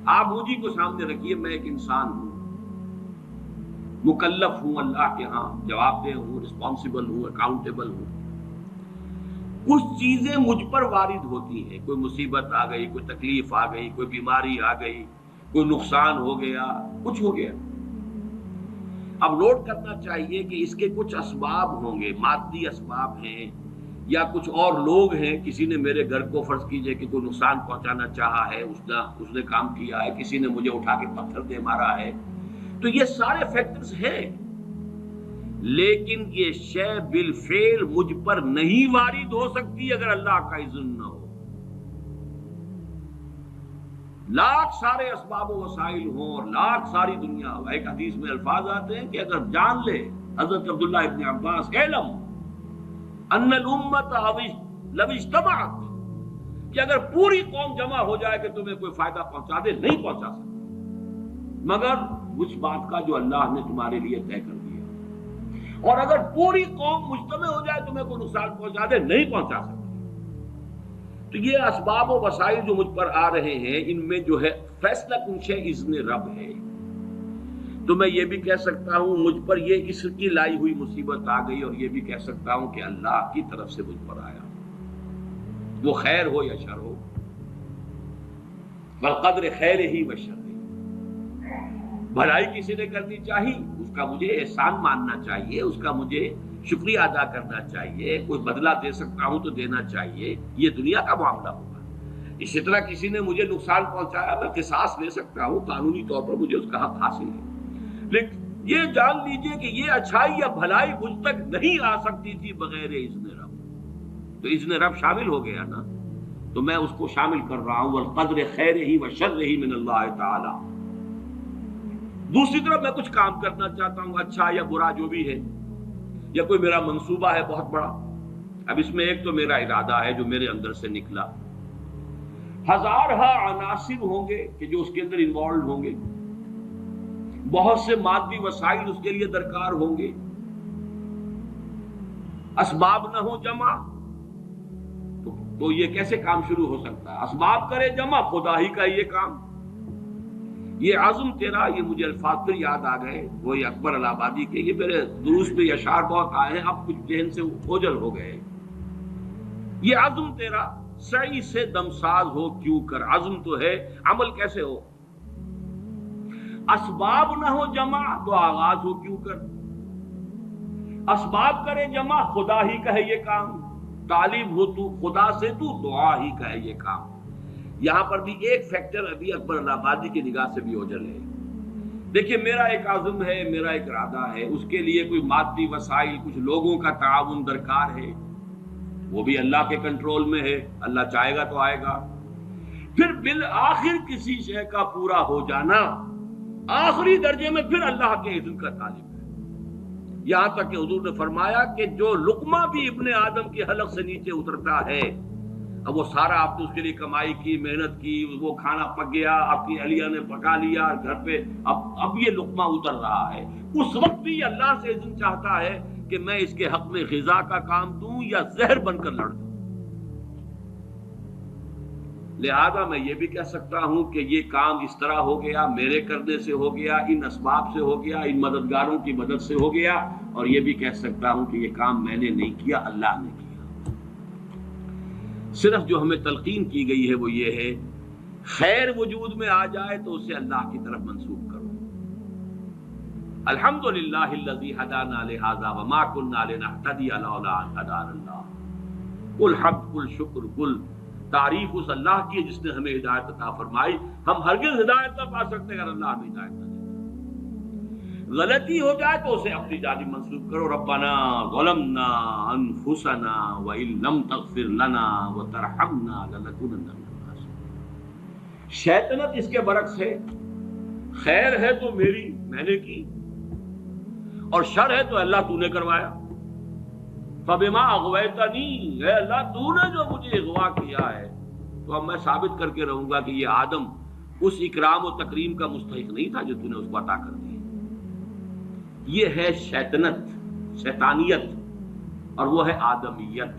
آپ مجھے کو سامنے رکھیے، میں ایک انسان ہوں، مکلف ہوں اللہ کے ہاں، جواب دہ ہوں، رسپانسبل ہوں، اکاؤنٹیبل ہوں۔ کچھ چیزیں مجھ پر وارد ہوتی ہیں، کوئی مصیبت آ گئی، کوئی تکلیف آ گئی، کوئی بیماری آ گئی، کوئی نقصان ہو گیا، کچھ ہو گیا۔ اب نوٹ کرنا چاہیے کہ اس کے کچھ اسباب ہوں گے، مادی اسباب ہیں یا کچھ اور لوگ ہیں، کسی نے میرے گھر کو فرض کیجئے کہ کوئی نقصان پہنچانا چاہا ہے، اس نے کام کیا ہے، کسی نے مجھے اٹھا کے پتھر دے مارا ہے، تو یہ سارے فیکٹرز ہیں، لیکن یہ شے بالفعل مجھ پر نہیں وارد ہو سکتی اگر اللہ کا اذن نہ ہو۔ لاکھ سارے اسباب و وسائل ہوں اور لاکھ ساری دنیا ہو، ایک حدیث میں الفاظ آتے ہیں کہ اگر جان لے حضرت عبداللہ ابن عباس، اعلم ان الامت لو اجتمعت، کہ اگر پوری قوم جمع ہو جائے کہ تمہیں کوئی فائدہ پہنچا دے، نہیں پہنچا سکتی مگر اس بات کا جو اللہ نے تمہارے لیے طے کر دیا، اور اگر پوری قوم مجتمع ہو جائے تمہیں کوئی نقصان پہنچا دے، نہیں پہنچا سکتی۔ تو یہ اسباب و وسائل جو مجھ پر آ رہے ہیں، ان میں جو ہے فیصلہ کنشے اذن رب ہے۔ تو میں یہ بھی کہہ سکتا ہوں مجھ پر یہ اس کی لائی ہوئی مصیبت آ گئی، اور یہ بھی کہہ سکتا ہوں کہ اللہ کی طرف سے مجھ پر آیا، وہ خیر ہو یا شر ہو، والقدر خیر ہی و شر ہی۔ بھلائی کسی نے کرنی چاہیے، اس کا مجھے احسان ماننا چاہیے، اس کا مجھے شکریہ ادا کرنا چاہیے، کوئی بدلہ دے سکتا ہوں تو دینا چاہیے، یہ دنیا کا معاملہ ہوگا۔ اسی طرح کسی نے مجھے نقصان پہنچایا، میں قصاص لے سکتا ہوں، قانونی طور پر مجھے اس کا حق حاصل ہے، لیکن یہ جان لیجئے کہ یہ اچھائی یا بھلائی مجھ تک نہیں آ سکتی تھی بغیر اذن رب۔ تو اذن رب شامل ہو گیا نا، تو میں اس کو شامل کر رہا ہوں، والقدر خیر ہی و شر ہی من اللہ تعالی۔ دوسری طرف میں کچھ کام کرنا چاہتا ہوں، اچھا یا برا جو بھی ہے، یا کوئی میرا منصوبہ ہے بہت بڑا، اب اس میں ایک تو میرا ارادہ ہے جو میرے اندر سے نکلا، ہزارہا عناصر ہوں گے کہ جو اس کے اندر انوالوڈ ہوں گے، بہت سے مادی وسائل اس کے لیے درکار ہوں گے، اسباب نہ ہو جمع تو یہ کیسے کام شروع ہو سکتا ہے؟ اسباب کرے جمع، خدا ہی کا یہ کام، یہ عزم تیرا، یہ مجھے الفاظ پھر یاد آ گئے وہی اکبر الہ آبادی کے، یہ میرے دروس میں اشعار بہت آئے ہیں، اب کچھ ذہن سے اوجل ہو گئے۔ یہ عزم تیرا سعی سے دمساز ہو کیوں کر، عزم تو ہے، عمل کیسے ہو؟ اسباب نہ ہو جمع تو آغاز ہو کیوں کر، اسباب کرے جمع، خدا ہی کا ہے یہ کام، طالب ہو تو خدا سے، تو دعا ہی کا ہے یہ کام۔ یہاں پر بھی ایک فیکٹر ابھی اکبر الہ آبادی کی نگاہ سے بھی اوجل ہے۔ دیکھیے میرا ایک عزم ہے، میرا ایک ارادہ ہے، اس کے لیے کوئی مادی وسائل، کچھ لوگوں کا تعاون درکار ہے، وہ بھی اللہ کے کنٹرول میں ہے، اللہ چاہے گا تو آئے گا۔ پھر بالآخر کسی شے کا پورا ہو جانا، آخری درجے میں پھر اللہ کے اذن کا طالب ہے۔ یہاں تک کہ حضور نے فرمایا کہ جو لقمہ بھی ابن آدم کی حلق سے نیچے اترتا ہے، اب وہ سارا آپ نے اس کے لیے کمائی کی، محنت کی، وہ کھانا پک گیا، آپ کی اہلیہ نے پکا لیا گھر پہ، اب یہ لقمہ اتر رہا ہے، اس وقت بھی اللہ سے اذن چاہتا ہے کہ میں اس کے حق میں غذا کا کام دوں یا زہر بن کر لڑ دوں۔ لہذا میں یہ بھی کہہ سکتا ہوں کہ یہ کام اس طرح ہو گیا، میرے کرنے سے ہو گیا، ان اسباب سے ہو گیا، ان مددگاروں کی مدد سے ہو گیا، اور یہ بھی کہہ سکتا ہوں کہ یہ کام میں نے نہیں کیا، اللہ نے کیا۔ صرف جو ہمیں تلقین کی گئی ہے وہ یہ ہے، خیر وجود میں آ جائے تو اسے اللہ کی طرف منسوب کرو۔ الحمدللہ الذی ہدانا لہذا وما کنا لنہتدی لولا ان ہدانا اللہ، قل حمد، قل شکر، قل تعریف اس اللہ کی جس نے ہمیں ہدایت عطا فرمائی، ہم ہرگز ہدایت نہ پا سکتے اگر اللہ ہمیں ہدایت نہ دے۔ غلطی ہو جائے تو اسے اپنی جانب منسوب کرو، ربنا ظلمنا انفسنا وان لم تغفر لنا وترحمنا لنکونن من الخاسرین۔ شیطنت اس کے برعکس ہے، خیر ہے تو میری، میں نے کی، اور شر ہے تو اللہ تو نے کروایا۔ فبما اغویتنی، اے اللہ تو نے جو مجھے اغوا کیا ہے، تو اب میں ثابت کر کے رہوں گا کہ یہ آدم اس اکرام و تکریم کا مستحق نہیں تھا جو تو نے اس کو عطا کر دی۔ یہ ہے شیطنت، شیطانیت، اور وہ ہے آدمیت۔